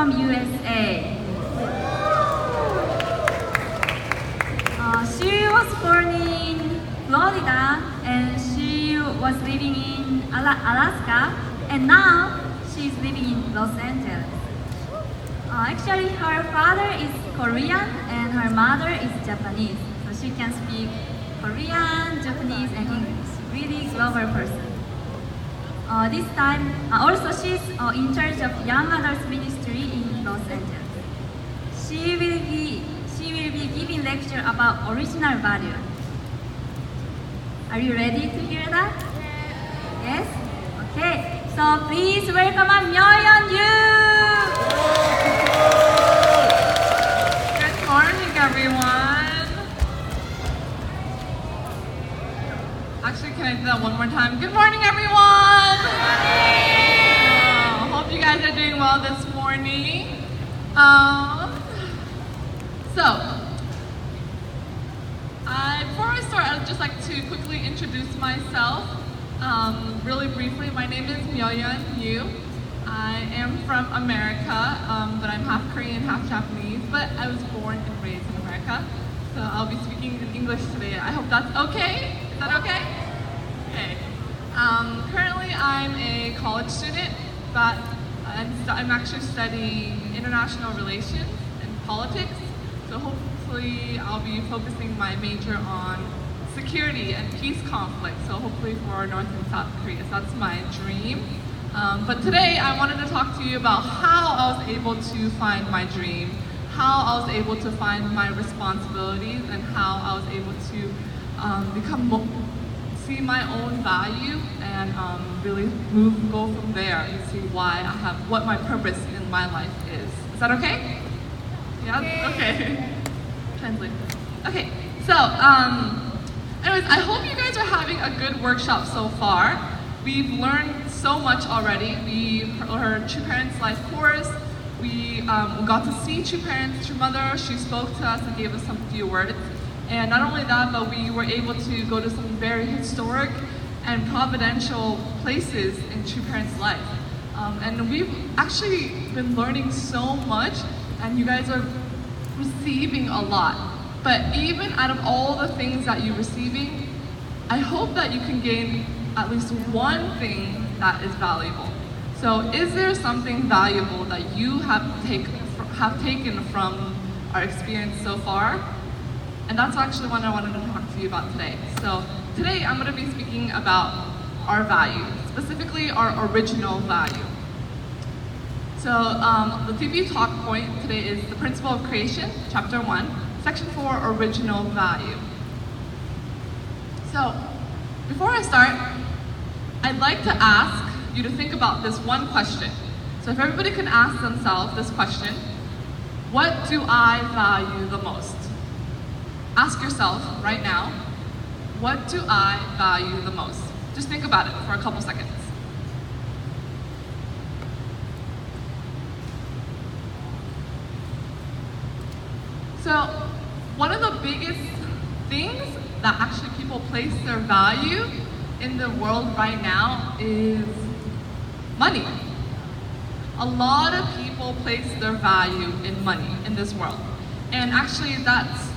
from USA. She was born in Florida and she was living in Alaska, and now she's living in Los Angeles. Actually, her father is Korean and her mother is Japanese, so she can speak Korean, Japanese, and English. Really global person. This time, also she's in charge of young adults ministry in Los Angeles. She will be giving lecture about original value. Are you ready to hear that? Yes? Okay. So please welcome yeon. Good morning, everyone. Actually, can I do that one more time? Good morning, everyone. Hope you guys are doing well this morning. Before I start, I'd just like to quickly introduce myself. Really briefly, my name is yeon. I am from America, but I'm half Korean, half Japanese, but I was born and raised in America. So I'll be speaking in English today. I hope that's okay. Is that okay? Okay. Currently, I'm a college student, but I'm actually studying international relations and politics. So hopefully I'll be focusing my major on security and peace conflict. So hopefully for North and South Korea. So that's my dream. But today I wanted to talk to you about how I was able to find my dream, how I was able to find my responsibilities, and how I was able to see my own value and really go from there and see what my purpose in my life is. Is that okay? Yeah? Okay. Translate. Okay, so, anyways, I hope you guys are having a good workshop so far. We've learned so much already. We heard True Parents Life course. We got to see True Parents, True Mother. She spoke to us and gave us some few words. And not only that, but we were able to go to some very historic and providential places in True Parents' life. And we've actually been learning so much, and you guys are receiving a lot. But even out of all the things that you're receiving, I hope that you can gain at least one thing that is valuable. So is there something valuable that you have taken from our experience so far? And that's actually what I wanted to talk to you about today. So today I'm going to be speaking about our value, specifically our original value. So the DP Talk point today is the Principle of Creation, Chapter 1, Section 4, Original Value. So before I start, I'd like to ask you to think about this one question. So if everybody can ask themselves this question, what do I value the most? Ask yourself right now, what do I value the most? Just think about it for a couple seconds. So, one of the biggest things that actually people place their value in the world right now is money. A lot of people place their value in money in this world. And actually that's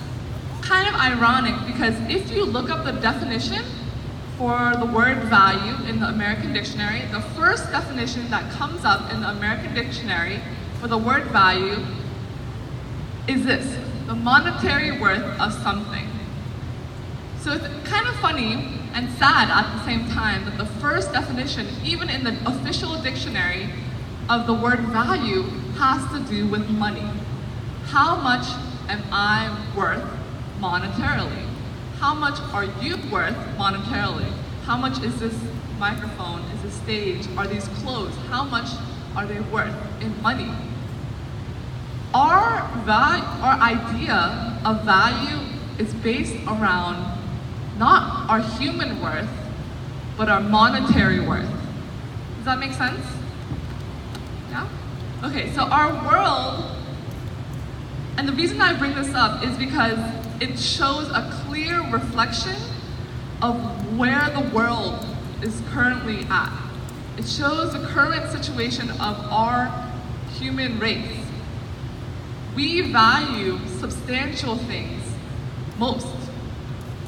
kind of ironic because if you look up the definition for the word value in the American dictionary, the first definition that comes up in the American dictionary for the word value is this: the monetary worth of something. So it's kind of funny and sad at the same time that the first definition, even in the official dictionary of the word value, has to do with money. How much am I worth monetarily? How much are you worth monetarily? How much is this microphone, is this stage, are these clothes? How much are they worth in money? Our idea of value is based around not our human worth, but our monetary worth. Does that make sense? Yeah? Okay, so our world, and the reason I bring this up is because it shows a clear reflection of where the world is currently at. It shows the current situation of our human race, we value substantial things most.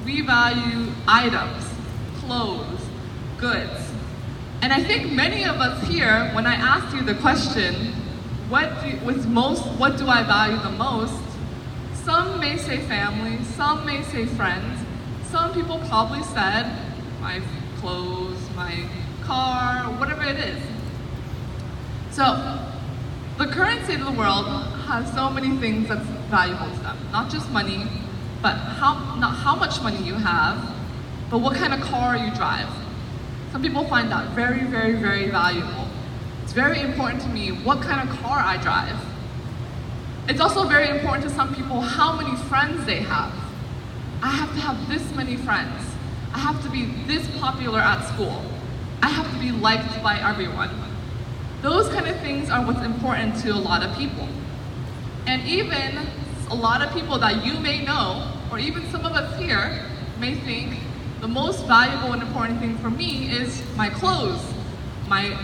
We value items, clothes, goods. And I think many of us here, when I asked you the question, what do I value the most? Some may say family, some may say friends. Some people probably said my clothes, my car, whatever it is. So, the current state of the world has so many things that's valuable to them. Not just money, but not how much money you have, but what kind of car you drive. Some people find that very, very, very valuable. It's very important to me what kind of car I drive. It's also very important to some people how many friends they have. I have to have this many friends. I have to be this popular at school. I have to be liked by everyone. Those kind of things are what's important to a lot of people. And even a lot of people that you may know, or even some of us here, may think the most valuable and important thing for me is my clothes, my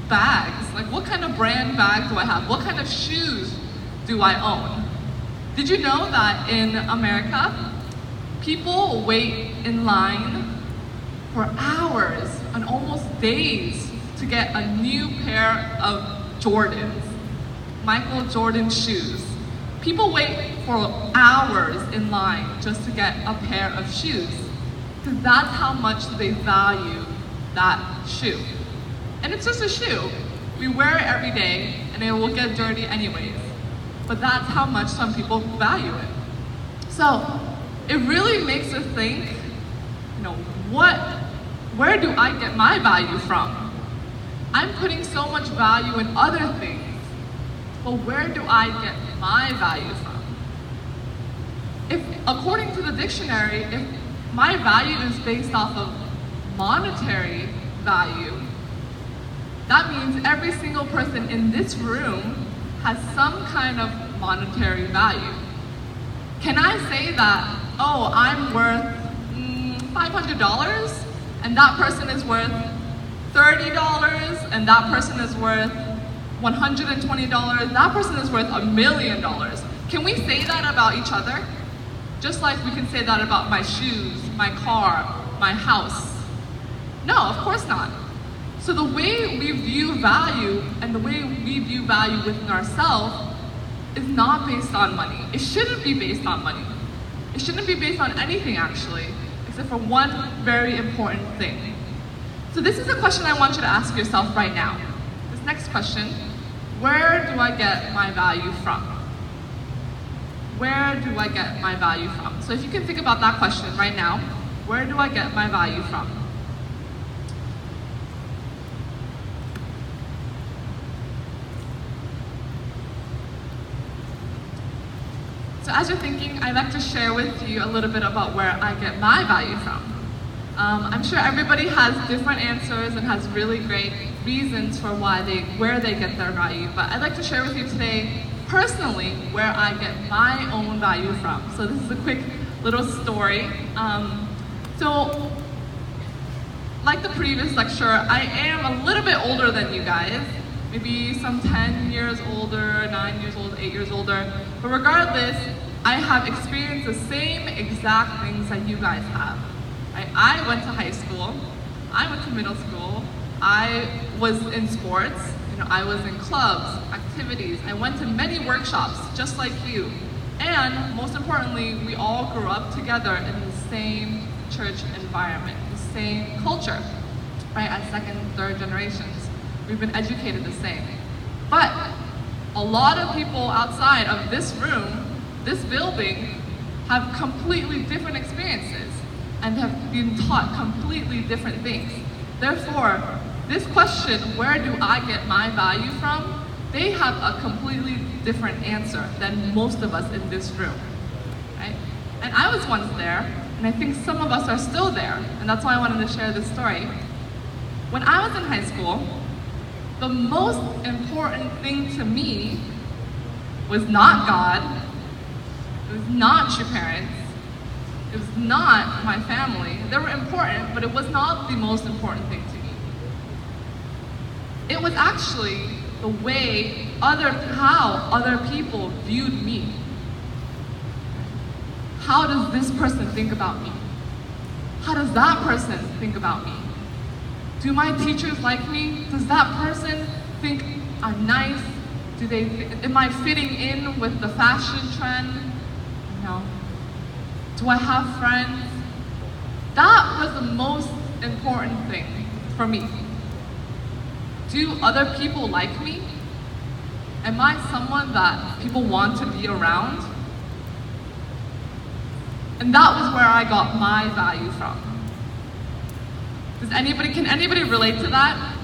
bags. Like, what kind of brand bag do I have? What kind of shoes do I own? Did you know that in America, people wait in line for hours and almost days to get a new pair of Jordans, Michael Jordan shoes? People wait for hours in line just to get a pair of shoes, because that's how much they value that shoe. And it's just a shoe. We wear it every day and it will get dirty anyways. But that's how much some people value it. So it really makes us think, where do I get my value from? I'm putting so much value in other things, but where do I get my value from? If, according to the dictionary, if my value is based off of monetary value, that means every single person in this room has some kind of monetary value. Can I say that, oh, I'm worth $500 and that person is worth $30 and that person is worth $120, that person is worth $1 million. Can we say that about each other? Just like we can say that about my shoes, my car, my house. No, of course not. So the way we view value and the way we view value within ourselves is not based on money. It shouldn't be based on money. It shouldn't be based on anything actually, except for one very important thing. So this is a question I want you to ask yourself right now. This next question, where do I get my value from? Where do I get my value from? So if you can think about that question right now, where do I get my value from? So as you're thinking, I'd like to share with you a little bit about where I get my value from. I'm sure everybody has different answers and has really great reasons for where they get their value, but I'd like to share with you today, personally, where I get my own value from. So this is a quick little story. So, like the previous lecture, I am a little bit older than you guys, maybe some 10 years older, 9 years old, 8 years older. But regardless, I have experienced the same exact things that you guys have. I went to high school, I went to middle school, I was in sports, I was in clubs, activities, I went to many workshops just like you. And most importantly, we all grew up together in the same church environment, the same culture, right? As second, third generations. We've been educated the same. But a lot of people outside of this room, this building, have completely different experiences and have been taught completely different things. Therefore, this question, where do I get my value from? They have a completely different answer than most of us in this room, right? And I was once there, and I think some of us are still there, and that's why I wanted to share this story. When I was in high school, the most important thing to me was not God, it was not your parents, it was not my family. They were important, but it was not the most important thing to me. It was actually the way how other people viewed me. How does this person think about me? How does that person think about me? Do my teachers like me? Does that person think I'm nice? Am I fitting in with the fashion trend? No. Do I have friends? That was the most important thing for me. Do other people like me? Am I someone that people want to be around? And that was where I got my value from. Can anybody relate to that?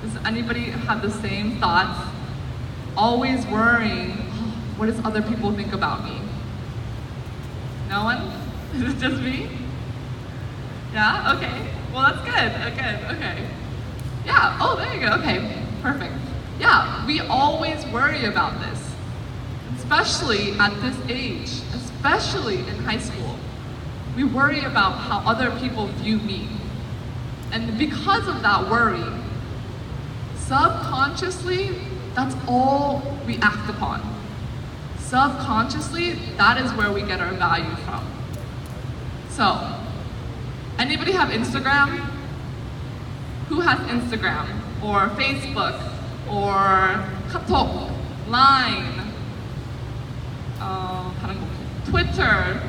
Does anybody have the same thoughts? Always worrying, oh, what does other people think about me? No one? Is it just me? Yeah, okay. Well, that's good, okay. Yeah, oh, there you go, okay, perfect. Yeah, we always worry about this, especially at this age, especially in high school. We worry about how other people view me. And because of that worry, subconsciously, that's all we act upon. Subconsciously, that is where we get our value from. So, anybody have Instagram? Who has Instagram? Or Facebook? Or 카톡? Line? Twitter?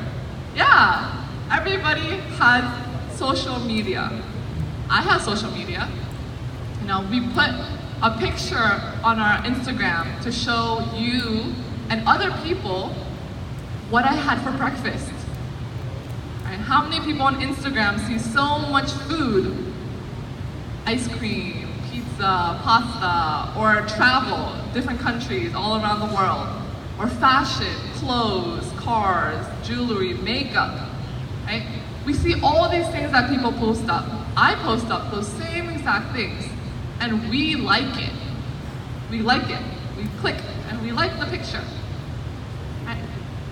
Yeah, everybody has social media. I have social media. You know, we put a picture on our Instagram to show you and other people what I had for breakfast. Right? How many people on Instagram see so much food? Ice cream, pizza, pasta, or travel, different countries all around the world, or fashion, clothes, cars, jewelry, makeup, right? We see all these things that people post up. I post up those same exact things, and we like it. We like it. We click, and we like the picture. Right?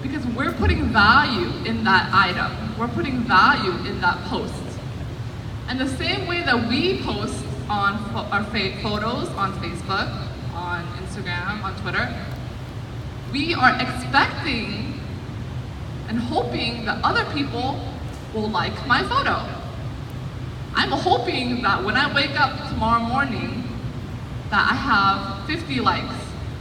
Because we're putting value in that item. We're putting value in that post. And the same way that we post on our photos on Facebook, on Instagram, on Twitter, we are expecting and hoping that other people will like my photo. I'm hoping that when I wake up tomorrow morning, that I have 50 likes,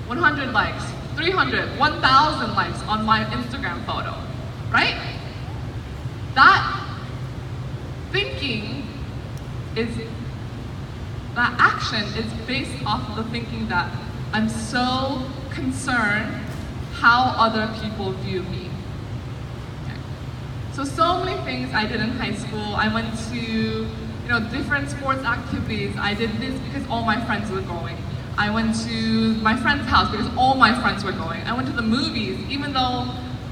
100 likes, 300, 1,000 likes on my Instagram photo, right? That thinking that action is based off of the thinking that I'm so concerned how other people view me. Okay. So many things I did in high school. I went to different sports activities. I did this because all my friends were going. I went to my friend's house because all my friends were going. I went to the movies, even though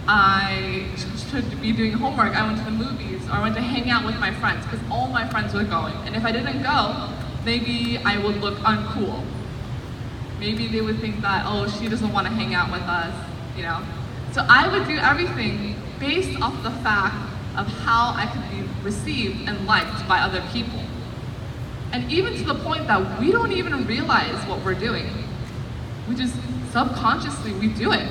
I should be doing homework, I went to the movies, or I went to hang out with my friends because all my friends were going. And if I didn't go, maybe I would look uncool. Maybe they would think that, oh, she doesn't want to hang out with us, So I would do everything based off the fact of how I could be received and liked by other people. And even to the point that we don't even realize what we're doing. We just subconsciously, we do it.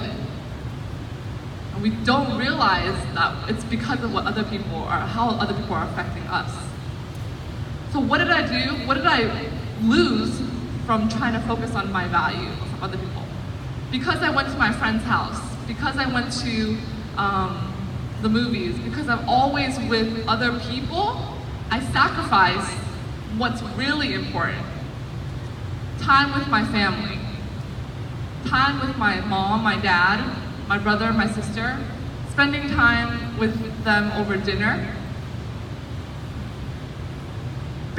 And we don't realize that it's because of what other people are, how other people are affecting us. So what did I do? What did I lose from trying to focus on my value from other people? Because I went to my friend's house, because I went to the movies, because I'm always with other people, I sacrifice what's really important. Time with my family. Time with my mom, my dad, my brother, my sister. Spending time with them over dinner.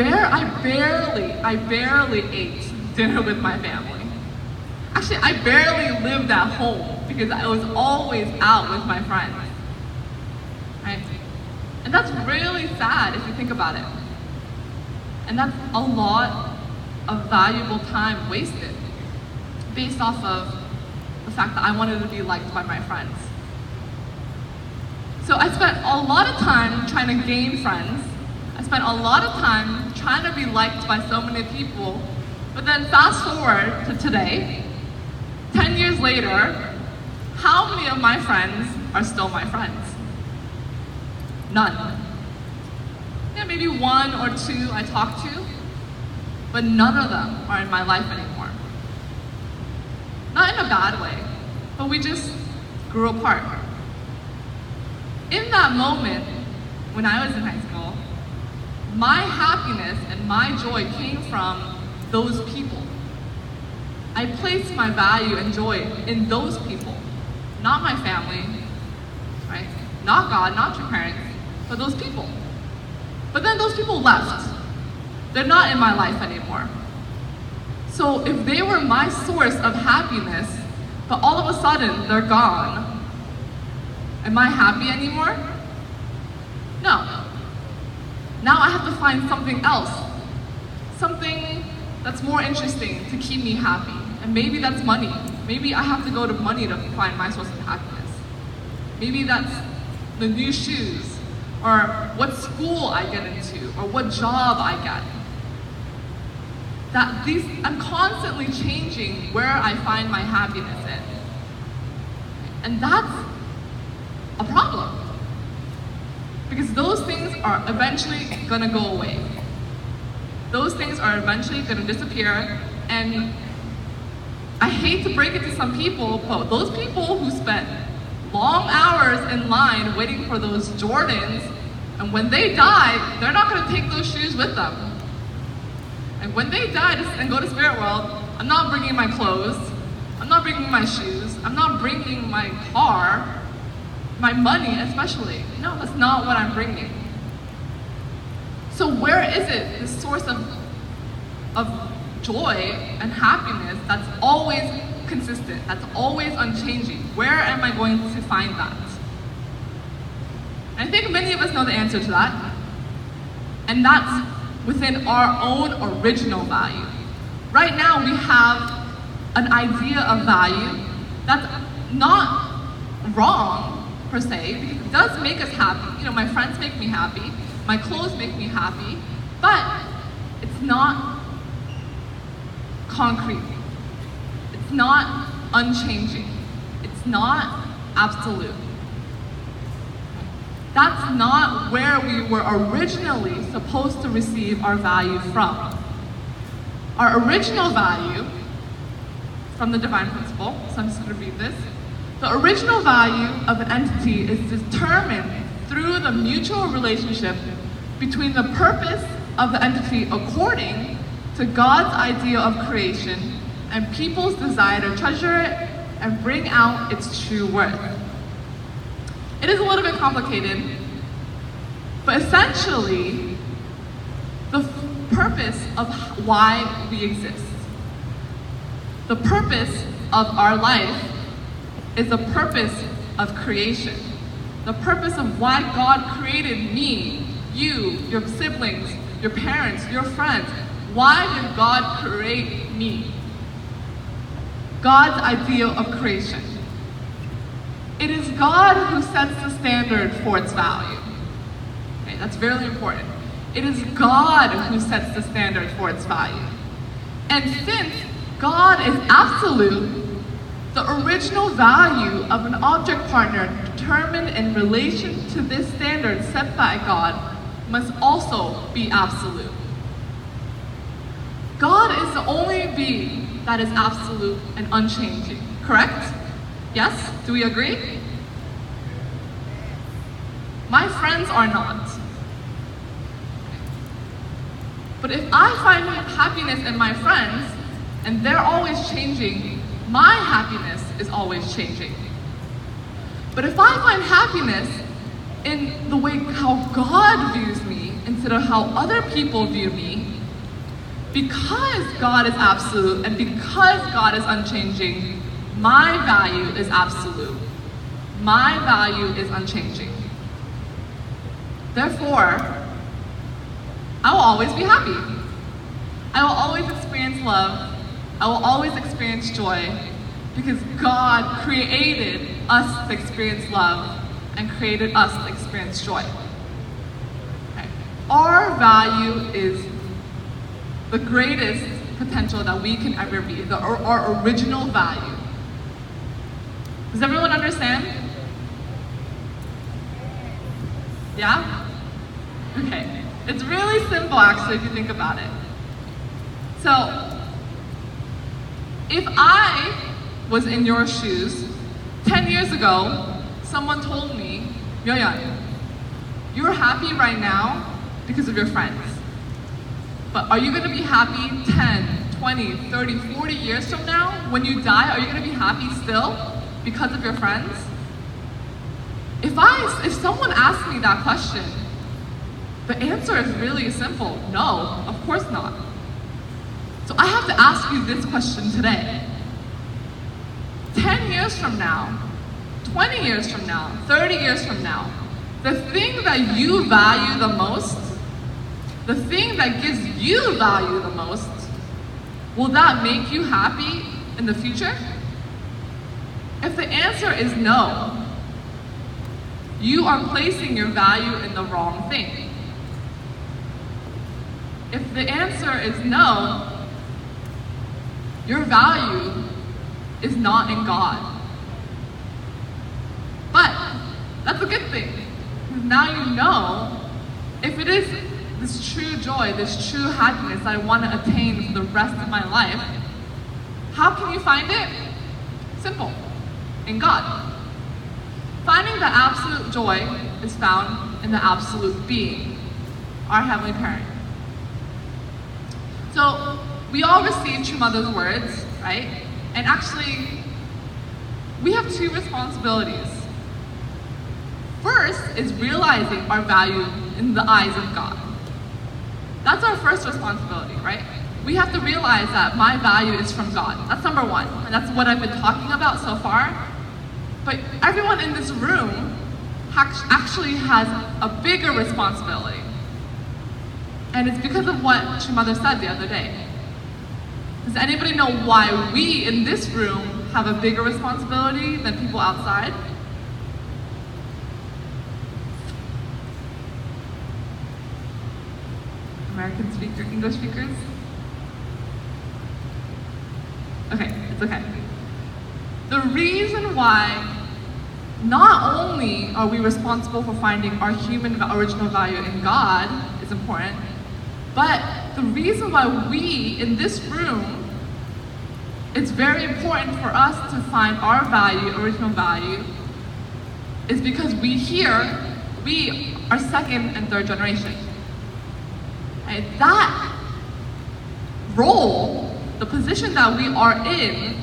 I barely ate dinner with my family. Actually, I barely lived at home because I was always out with my friends. Right? And that's really sad if you think about it. And that's a lot of valuable time wasted based off of the fact that I wanted to be liked by my friends. So I spent a lot of time trying to gain friends. I spent a lot of time trying to be liked by so many people, But then fast forward to today, 10 years later, how many of my friends are still my friends? None. Yeah, maybe one or two I talk to, but none of them are in my life anymore. Not in a bad way, but we just grew apart. In that moment, when I was in high school, my happiness and my joy came from those people. I placed my value and joy in those people, not my family, right? Not God, not your parents, but those people. But then those people left. They're not in my life anymore. So if they were my source of happiness, but all of a sudden they're gone, am I happy anymore? No. Now I have to find something else, something that's more interesting to keep me happy. And maybe that's money. Maybe I have to go to money to find my source of happiness. Maybe that's the new shoes, or what school I get into, or what job I get. I'm constantly changing where I find my happiness in. And that's a problem. Because those things are eventually gonna go away. Those things are eventually gonna disappear, and I hate to break it to some people, but those people who spent long hours in line waiting for those Jordans, and when they die, they're not gonna take those shoes with them. And when they die and go to Spirit World, I'm not bringing my clothes, I'm not bringing my shoes, I'm not bringing my car, my money especially. No, that's not what I'm bringing. So where is it, this source of joy and happiness that's always consistent, that's always unchanging? Where am I going to find that? And I think many of us know the answer to that. And that's within our own original value. Right now we have an idea of value that's not wrong per se, because it does make us happy. You know, my friends make me happy, my clothes make me happy, but it's not concrete. It's not unchanging. It's not absolute. That's not where we were originally supposed to receive our value from. Our original value, from the divine principle, so I'm just going to read this. The original value of an entity is determined through the mutual relationship between the purpose of the entity according to God's idea of creation and people's desire to treasure it and bring out its true worth. It is a little bit complicated, but essentially, the purpose of why we exist, the purpose of our life, is the purpose of creation. The purpose of why God created me, you, your siblings, your parents, your friends. Why did God create me? God's idea of creation. It is God who sets the standard for its value. Okay, that's very important. It is God who sets the standard for its value. And since God is absolute, the original value of an object partner determined in relation to this standard set by God must also be absolute. God is the only being that is absolute and unchanging, correct? Yes? Do we agree? My friends are not. But if I find happiness in my friends, and they're always changing, my happiness is always changing. But if I find happiness in the way how God views me instead of how other people view me, because God is absolute and because God is unchanging, my value is absolute. My value is unchanging. Therefore, I will always be happy. I will always experience love. I will always experience joy because God created us to experience love and created us to experience joy. Okay. Our value is the greatest potential that we can ever be, our original value. Does everyone understand? Yeah? Okay. It's really simple actually if you think about it. So, if I was in your shoes, 10 years ago, someone told me, Yeon, you're happy right now because of your friends. But are you going to be happy 10, 20, 30, 40 years from now? When you die, are you going to be happy still because of your friends? If someone asked me that question, the answer is really simple. No, of course not. So I have to ask you this question today. 10 years from now, 20 years from now, 30 years from now, the thing that you value the most, the thing that gives you value the most, will that make you happy in the future? If the answer is no, you are placing your value in the wrong thing. If the answer is no, your value is not in God. But that's a good thing. Because now you know, if it is this true joy, this true happiness I want to attain for the rest of my life, how can you find it? Simple. In God. Finding the absolute joy is found in the absolute being, our Heavenly Parent. So, we all receive True Mother's words, right? And actually, we have two responsibilities. First is realizing our value in the eyes of God. That's our first responsibility, right? We have to realize that my value is from God. That's number one, and that's what I've been talking about so far. But everyone in this room actually has a bigger responsibility. And it's because of what True Mother said the other day. Does anybody know why we in this room have a bigger responsibility than people outside? American speakers, English speakers? Okay, it's okay. The reason why not only are we responsible for finding our human original value in God is important, but the reason why we in this room, it's very important for us to find our value, original value, is because we are second and third generation. And that role, the position that we are in,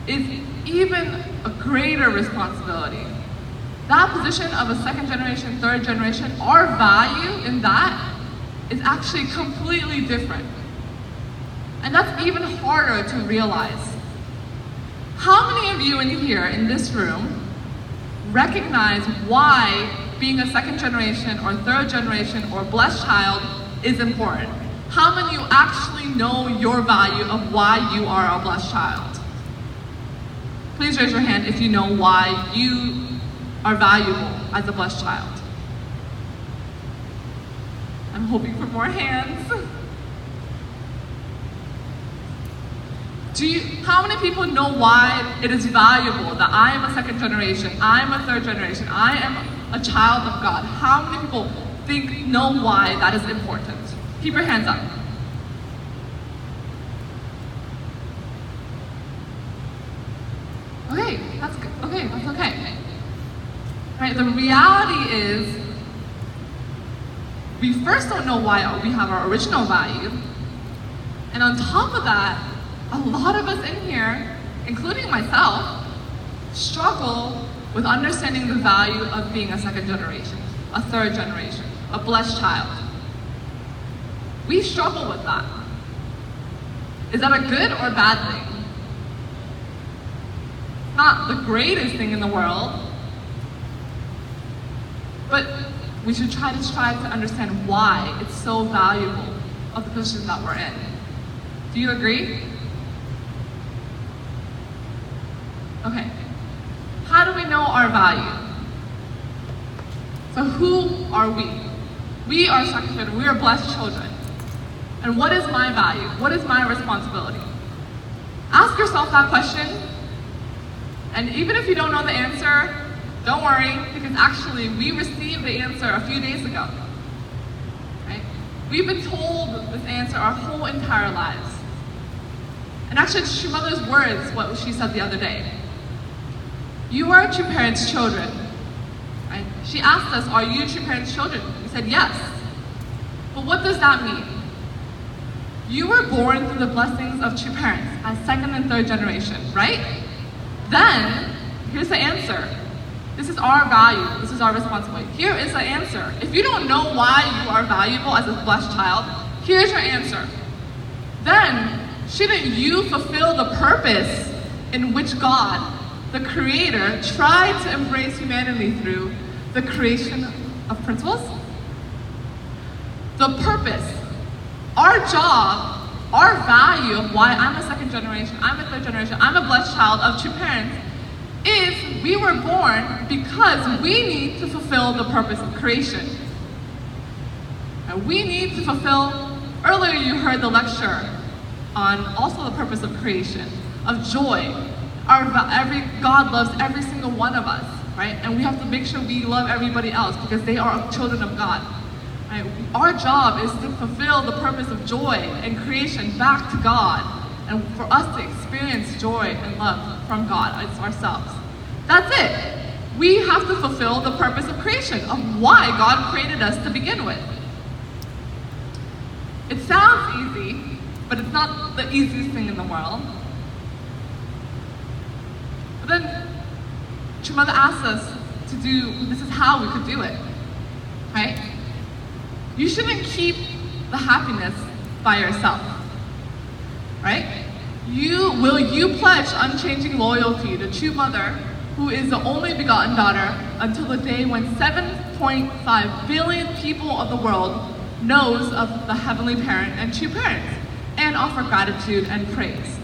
is even a greater responsibility. That position of a second generation, third generation, our value in that is actually completely different. And that's even harder to realize. How many of you in here, in this room, recognize why being a second generation or third generation or blessed child is important? How many of you actually know your value of why you are a blessed child? Please raise your hand if you know why you are valuable as a blessed child. I'm hoping for more hands. How many people know why it is valuable that I am a second generation, I am a third generation, I am a child of God? How many people know why that is important? Keep your hands up. Okay, that's good. Okay, that's okay. Right, the reality is, we first don't know why we have our original value, and on top of that, a lot of us in here, including myself, struggle with understanding the value of being a second generation, a third generation, a blessed child. We struggle with that. Is that a good or bad thing? Not the greatest thing in the world, but we should try to understand why it's so valuable of the position that we're in. Do you agree? Okay. How do we know our value? So who are we? We are second, we are blessed children. And what is my value? What is my responsibility? Ask yourself that question. And even if you don't know the answer, don't worry, because actually we received the answer a few days ago. Right? We've been told this answer our whole entire lives. And actually, it's your mother's words, what she said the other day. You are your parents' children. Right? She asked us, are you your parents' children? We said yes. But what does that mean? You were born through the blessings of two parents as second and third generation, right? Then, here's the answer. This is our value. This is our responsibility. Here is the answer. If you don't know why you are valuable as a blessed child, here's your answer. Then, shouldn't you fulfill the purpose in which God, the Creator, tried to embrace humanity through the creation of principles? The purpose, our job, our value of why I'm a second generation, I'm a third generation, I'm a blessed child of two parents, is we were born because we need to fulfill the purpose of creation. And we need to fulfill, earlier you heard the lecture on also the purpose of creation, of joy. God loves every single one of us, right? And we have to make sure we love everybody else because they are children of God. Right? Our job is to fulfill the purpose of joy and creation back to God, and for us to experience joy and love from God as ourselves. That's it. We have to fulfill the purpose of creation, of why God created us to begin with. It sounds easy, but it's not the easiest thing in the world. But then, Chumada asked us to do, this is how we could do it, right? You shouldn't keep the happiness by yourself, right? Will you pledge unchanging loyalty to true mother, who is the only begotten daughter, until the day when 7.5 billion people of the world knows of the heavenly parent and true parents, and offer gratitude and praise?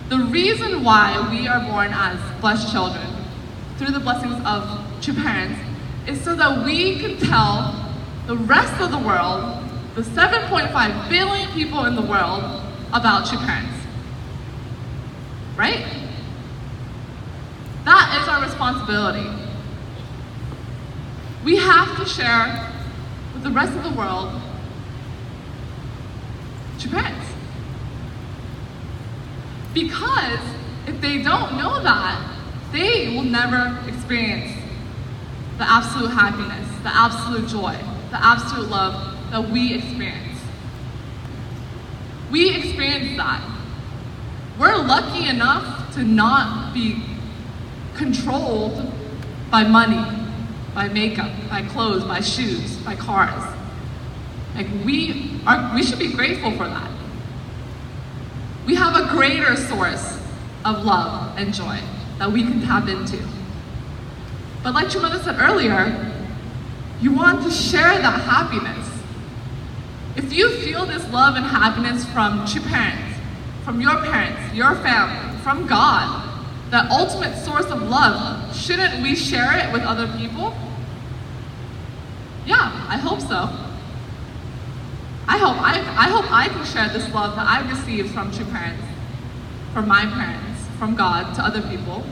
The reason why we are born as blessed children, through the blessings of true parents, is so that we can tell the rest of the world, the 7.5 billion people in the world, about true parents. Right? That is our responsibility. We have to share with the rest of the world true parents. Because if they don't know that, they will never experience the absolute happiness, the absolute joy, the absolute love that we experience. We experience that. We're lucky enough to not be controlled by money, by makeup, by clothes, by shoes, by cars. Like we should be grateful for that. We have a greater source of love and joy that we can tap into. But like Chumada said earlier, you want to share that happiness. If you feel this love and happiness from true parents, from your parents, your family, from God, that ultimate source of love, shouldn't we share it with other people? Yeah, I hope so. I hope I can share this love that I received from true parents, from my parents, from God to other people.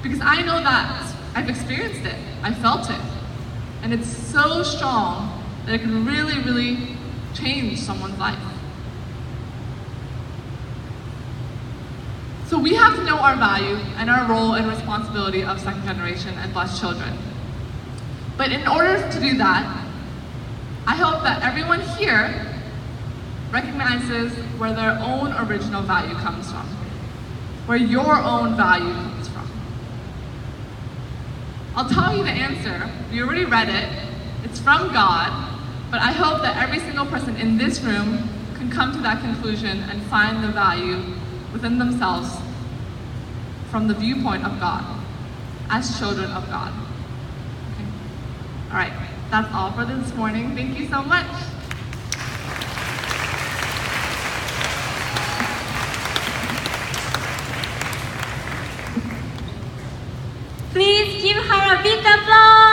Because I know that I've experienced it, I felt it. And it's so strong that it can really, really change someone's life. So we have to know our value and our role and responsibility of second generation and blessed children. But in order to do that, I hope that everyone here recognizes where their own original value comes from, where your own value comes from. I'll tell you the answer. We already read it. It's from God, but I hope that every single person in this room can come to that conclusion and find the value within themselves from the viewpoint of God, as children of God. Okay. All right, that's all for this morning. Thank you so much. Please give her a big applause.